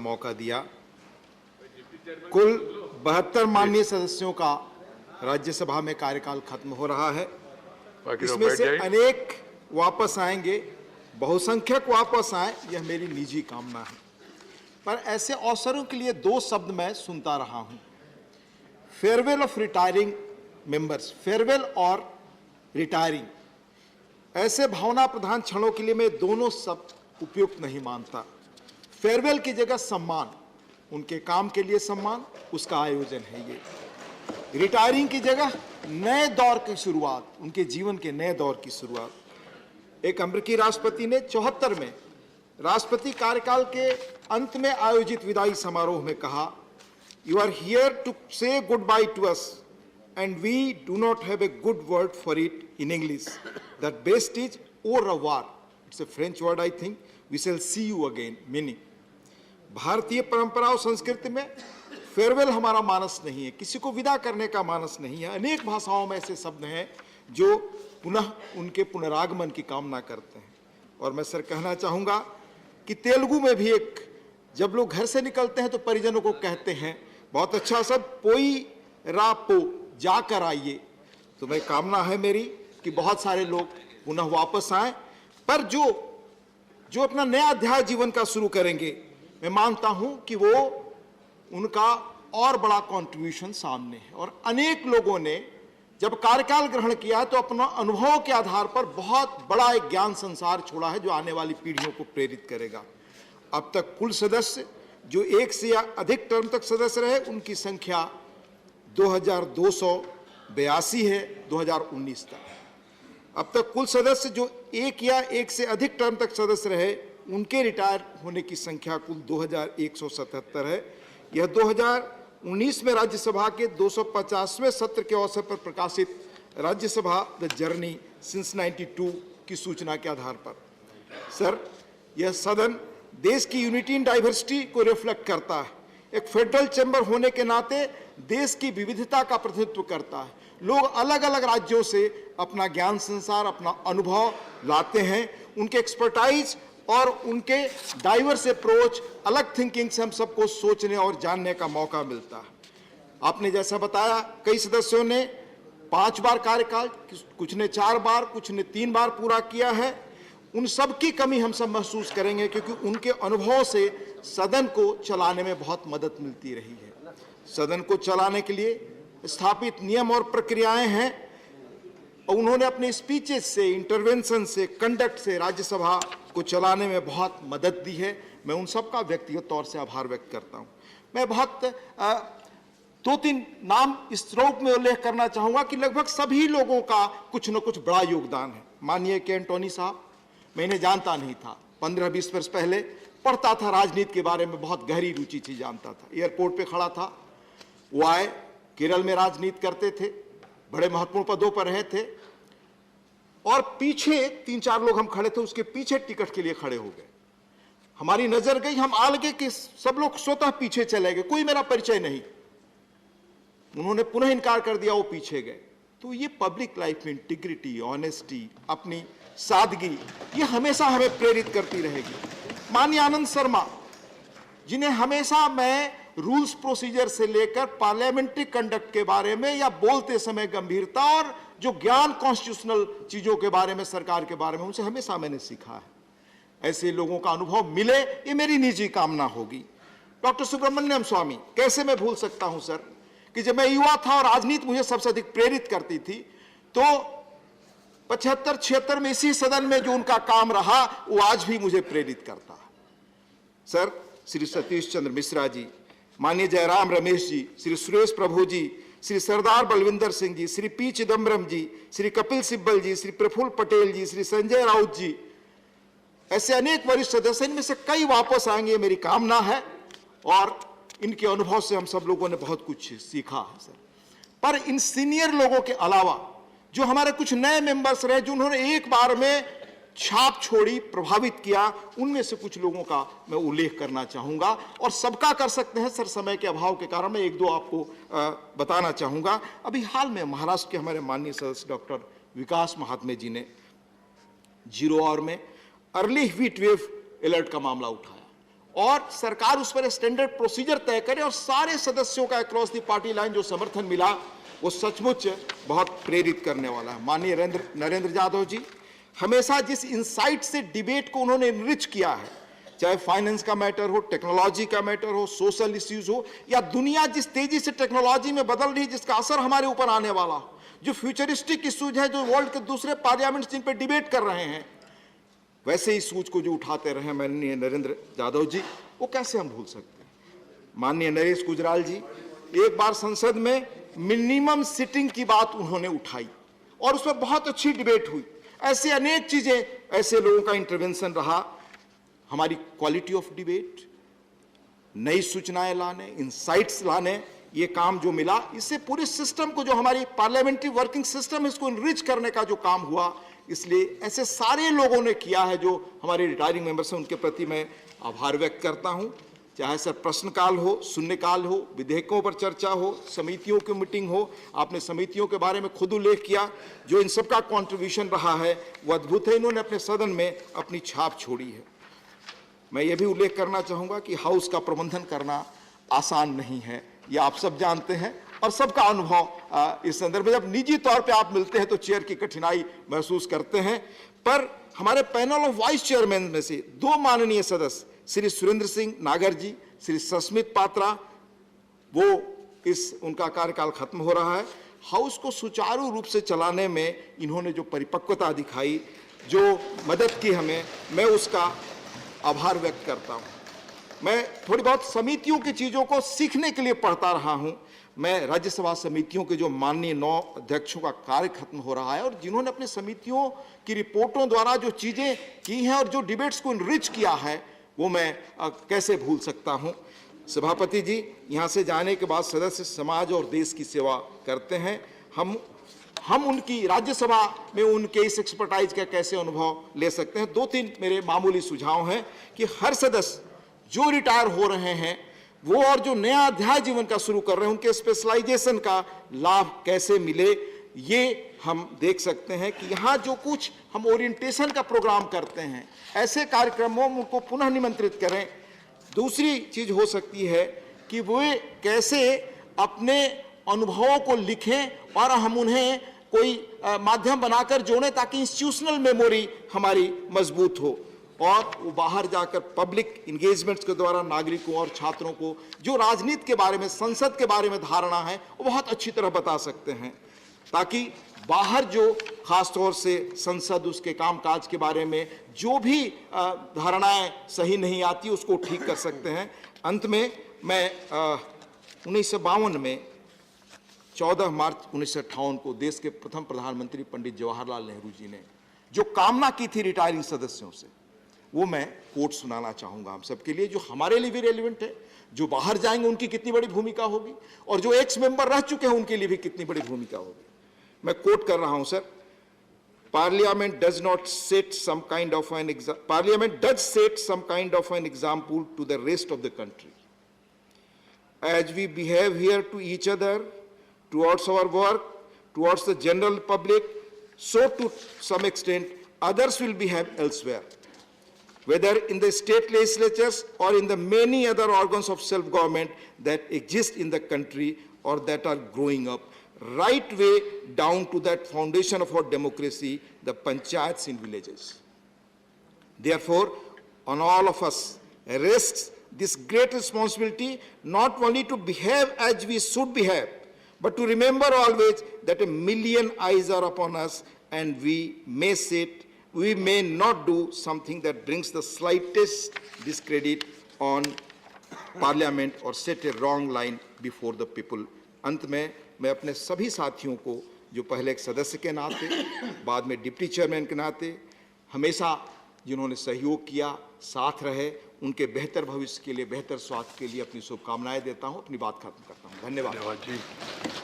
मौका दिया। कुल 72 माननीय सदस्यों का राज्यसभा में कार्यकाल खत्म हो रहा है। इसमें से अनेक वापस आएंगे, बहुसंख्यक वापस आए, यह मेरी निजी कामना है। पर ऐसे अवसरों के लिए दो शब्द मैं सुनता रहा हूं, farewell of retiring members, farewell और रिटायरिंग। ऐसे भावना प्रधान क्षणों के लिए मैं दोनों शब्द उपयुक्त नहीं मानता। फेयरवेल की जगह सम्मान, उनके काम के लिए सम्मान, उसका आयोजन है ये। रिटायरिंग की जगह नए दौर की शुरुआत, उनके जीवन के नए दौर की शुरुआत। एक अमेरिकी राष्ट्रपति ने 74 में राष्ट्रपति कार्यकाल के अंत में आयोजित विदाई समारोह में कहा, you are here to say good bye to us and we do not have a good word for it in English, that best is au revoir, it's a French word I think, we shall see you again. Meaning, भारतीय परंपरा और संस्कृति में farewell हमारा मानस नहीं है, किसी को विदा करने का मानस नहीं है। अनेक भाषाओं में ऐसे शब्द हैं जो पुनः उनके पुनरागमन की कामना करते हैं। और मैं सर कहना चाहूंगा कि तेलुगु में भी एक, जब लोग घर से निकलते हैं तो परिजनों को कहते हैं, बहुत अच्छा शब्द, पोई रापो, जाकर आइए। तो मैं कामना है मेरी कि बहुत सारे लोग पुनः वापस आए, पर जो अपना नया अध्याय जीवन का शुरू करेंगे, मैं मानता हूं कि वो उनका और बड़ा कंट्रीब्यूशन सामने है। और अनेक लोगों ने जब कार्यकाल ग्रहण किया है तो अपना अनुभव के आधार पर बहुत बड़ा एक ज्ञान संसार छोड़ा है जो आने वाली पीढ़ियों को प्रेरित करेगा। अब तक कुल सदस्य जो एक से या अधिक टर्म तक सदस्य रहे, उनकी संख्या 2282 है 2019 तक। अब तक कुल सदस्य जो एक या एक से अधिक टर्म तक सदस्य रहे, उनके रिटायर होने की संख्या कुल 2177 है। यह 2019 में राज्यसभा के 250वें सत्र के अवसर पर प्रकाशित राज्यसभा द जर्नी सिंस 92 की सूचना के आधार पर। सर, यह सदन देश की यूनिटी इन डाइवर्सिटी को रिफ्लेक्ट करता है। एक फेडरल चैम्बर होने के नाते देश की विविधता का प्रतिनिधित्व करता है। लोग अलग अलग राज्यों से अपना ज्ञान संसार, अपना अनुभव लाते हैं। उनके एक्सपर्टाइज और उनके डाइवर्स अप्रोच, अलग थिंकिंग से हम सबको सोचने और जानने का मौका मिलता है। आपने जैसा बताया, कई सदस्यों ने 5 बार कार्यकाल, कुछ ने 4 बार, कुछ ने 3 बार पूरा किया है। उन सब की कमी हम सब महसूस करेंगे क्योंकि उनके अनुभव से सदन को चलाने में बहुत मदद मिलती रही है। सदन को चलाने के लिए स्थापित नियम और प्रक्रियाएं हैं और उन्होंने अपने स्पीचेस से, इंटरवेंशन से, कंडक्ट से राज्यसभा को चलाने में बहुत मदद दी है। मैं उन सब का व्यक्तिगत तौर से आभार व्यक्त करता हूं। मैं बहुत 2-3 नाम इस रूप में उल्लेख करना चाहूंगा कि लगभग सभी लोगों का कुछ न कुछ बड़ा योगदान है। माननीय के एंटोनी साहब, मैं इन्हें जानता नहीं था, 15-20 वर्ष पहले पढ़ता था, राजनीति के बारे में बहुत गहरी रुचि थी, जानता था। एयरपोर्ट पे खड़ा था, वो आए, केरल में राजनीति करते थे, बड़े महत्वपूर्ण पदों पर रहे थे, और पीछे 3-4 लोग हम खड़े थे, उसके पीछे टिकट के लिए खड़े हो गए। हमारी नजर गई, हम आ लगे कि सब लोग स्वतः पीछे चले गए, कोई मेरा परिचय नहीं। उन्होंने पुनः इनकार कर दिया, वो पीछे गए। तो ये पब्लिक लाइफ में इंटीग्रिटी, ऑनेस्टी, अपनी सादगी, ये हमेशा हमें प्रेरित करती रहेगी। माननीय आनंद शर्मा, जिन्हें हमेशा मैं रूल्स प्रोसीजर से लेकर पार्लियामेंट्री कंडक्ट के बारे में या बोलते समय गंभीरता और जो ज्ञान कॉन्स्टिट्यूशनल चीजों के बारे में, सरकार के बारे में, उनसे हमेशा मैंने सीखा है। ऐसे लोगों का अनुभव मिले, ये मेरी निजी कामना होगी। डॉक्टर सुब्रमण्यम स्वामी, कैसे मैं भूल सकता हूं सर कि जब मैं युवा था और राजनीति मुझे सबसे अधिक प्रेरित करती थी, तो 75-76 में इसी सदन में जो उनका काम रहा वो आज भी मुझे प्रेरित करता है। सर, श्री सतीश चंद्र मिश्रा जी, माननीय जयराम रमेश जी, श्री सुरेश प्रभु जी, श्री सरदार बलविंदर सिंह जी, श्री पी चिदम्बरम जी, श्री कपिल सिब्बल जी, श्री प्रफुल्ल पटेल जी, श्री संजय राउत जी, ऐसे अनेक वरिष्ठ सदस्य, इनमें से कई वापस आएंगे, मेरी कामना है, और इनके अनुभव से हम सब लोगों ने बहुत कुछ सीखा है सर। पर इन सीनियर लोगों के अलावा जो हमारे कुछ नए मेंबर्स रहे, जो उन्होंने एक बार में छाप छोड़ी, प्रभावित किया, उनमें से कुछ लोगों का मैं उल्लेख करना चाहूंगा। और सबका कर सकते हैं सर, समय के अभाव के कारण मैं 1-2 आपको बताना चाहूंगा। अभी हाल में महाराष्ट्र के हमारे माननीय सदस्य डॉक्टर विकास महात्मे जी ने 0 आवर में अर्ली हीट वेव अलर्ट का मामला उठाया और सरकार उस पर स्टैंडर्ड प्रोसीजर तय करे और सारे सदस्यों का अक्रॉस दी पार्टी लाइन जो समर्थन मिला वो सचमुच बहुत प्रेरित करने वाला है। माननीय नरेंद्र यादव जी हमेशा जिस इंसाइट से डिबेट को उन्होंने इनरिच किया है, चाहे फाइनेंस का मैटर हो, टेक्नोलॉजी का मैटर हो, सोशल इश्यूज हो, या दुनिया जिस तेजी से टेक्नोलॉजी में बदल रही है जिसका असर हमारे ऊपर आने वाला हो, जो फ्यूचरिस्टिक इश्यूज हैं जो वर्ल्ड के दूसरे पार्लियामेंट जिन पर डिबेट कर रहे हैं, वैसे इश्यूज को जो उठाते रहे माननीय नरेंद्र यादव जी, वो कैसे हम भूल सकते हैं। माननीय नरेश गुजराल जी एक बार संसद में मिनिमम सिटिंग की बात उन्होंने उठाई और उस पर बहुत अच्छी डिबेट हुई। ऐसे अनेक चीजें, ऐसे लोगों का इंटरवेंशन रहा। हमारी क्वालिटी ऑफ डिबेट, नई सूचनाएं लाने, इंसाइट्स लाने, ये काम जो मिला, इससे पूरे सिस्टम को, जो हमारी पार्लियामेंट्री वर्किंग सिस्टम है, इसको इनरिच करने का जो काम हुआ, इसलिए ऐसे सारे लोगों ने किया है जो हमारे रिटायरिंग मेंबर्स हैं, उनके प्रति मैं आभार व्यक्त करता हूं। चाहे सर प्रश्नकाल हो, शून्यकाल हो, विधेयकों पर चर्चा हो, समितियों की मीटिंग हो, आपने समितियों के बारे में खुद उल्लेख किया, जो इन सबका कॉन्ट्रीब्यूशन रहा है वो अद्भुत है। इन्होंने अपने सदन में अपनी छाप छोड़ी है। मैं ये भी उल्लेख करना चाहूँगा कि हाउस का प्रबंधन करना आसान नहीं है, ये आप सब जानते हैं और सबका अनुभव इस संदर्भ में, जब निजी तौर पे आप मिलते हैं तो चेयर की कठिनाई महसूस करते हैं। पर हमारे पैनल ऑफ वाइस चेयरमैन में से 2 माननीय सदस्य, श्री सुरेंद्र सिंह नागर जी, श्री सस्मित पात्रा, उनका कार्यकाल खत्म हो रहा है। हाउस को सुचारू रूप से चलाने में इन्होंने जो परिपक्वता दिखाई, जो मदद की हमें, मैं उसका आभार व्यक्त करता हूं। मैं थोड़ी बहुत समितियों की चीजों को सीखने के लिए पढ़ता रहा हूं। मैं राज्यसभा समितियों के जो माननीय 9 अध्यक्षों का कार्य खत्म हो रहा है और जिन्होंने अपने समितियों की रिपोर्टों द्वारा जो चीजें की हैं और जो डिबेट्स को इनरिच किया है, वो मैं कैसे भूल सकता हूं। सभापति जी यहां से जाने के बाद सदस्य समाज और देश की सेवा करते हैं। हम उनकी राज्यसभा में उनके इस एक्सपर्टाइज का कैसे अनुभव ले सकते हैं। 2-3 मेरे मामूली सुझाव हैं कि हर सदस्य जो रिटायर हो रहे हैं वो और जो नया अध्याय जीवन का शुरू कर रहे हैं, उनके स्पेशलाइजेशन का लाभ कैसे मिले, ये हम देख सकते हैं कि यहाँ जो कुछ हम ओरिएंटेशन का प्रोग्राम करते हैं, ऐसे कार्यक्रमों में उनको पुनः निमंत्रित करें। दूसरी चीज हो सकती है कि वो कैसे अपने अनुभवों को लिखें और हम उन्हें कोई माध्यम बनाकर जोड़ें ताकि इंस्टीट्यूशनल मेमोरी हमारी मजबूत हो और वो बाहर जाकर पब्लिक इंगेजमेंट्स के द्वारा नागरिकों और छात्रों को जो राजनीति के बारे में, संसद के बारे में धारणा है, वो बहुत अच्छी तरह बता सकते हैं, ताकि बाहर जो खासतौर से संसद, उसके कामकाज के बारे में जो भी धारणाएं सही नहीं आती उसको ठीक कर सकते हैं। अंत में मैं 1952 में 14 मार्च 1958 को देश के प्रथम प्रधानमंत्री पंडित जवाहरलाल नेहरू जी ने जो कामना की थी रिटायरिंग सदस्यों से, वो मैं कोट सुनाना चाहूंगा हम सबके लिए, जो हमारे लिए भी रेलिवेंट है। जो बाहर जाएंगे उनकी कितनी बड़ी भूमिका होगी और जो एक्स मेंबर रह चुके हैं उनके लिए भी कितनी बड़ी भूमिका होगी। मैं कोट कर रहा हूं sir, parliament does not set some kind of an parliament does set some kind of an example to the rest of the country as we behave here to each other, towards our work, towards the general public, so to some extent others will behave elsewhere, whether in the state legislatures or in the many other organs of self-government that exist in the country or that are growing up, right way down to that foundation of our democracy, the panchayats in villages. Therefore, on all of us rests this great responsibility, not only to behave as we should behave, but to remember always that a million eyes are upon us and we may not do something that brings the slightest discredit on parliament or set a wrong line before the people. अंत में मैं अपने सभी साथियों को, जो पहले एक सदस्य के नाते, बाद में डिप्टी चेयरमैन के नाते हमेशा जिन्होंने सहयोग किया, साथ रहे, उनके बेहतर भविष्य के लिए, बेहतर स्वास्थ्य के लिए अपनी शुभकामनाएं देता हूं। अपनी बात खत्म करता हूं। धन्यवाद।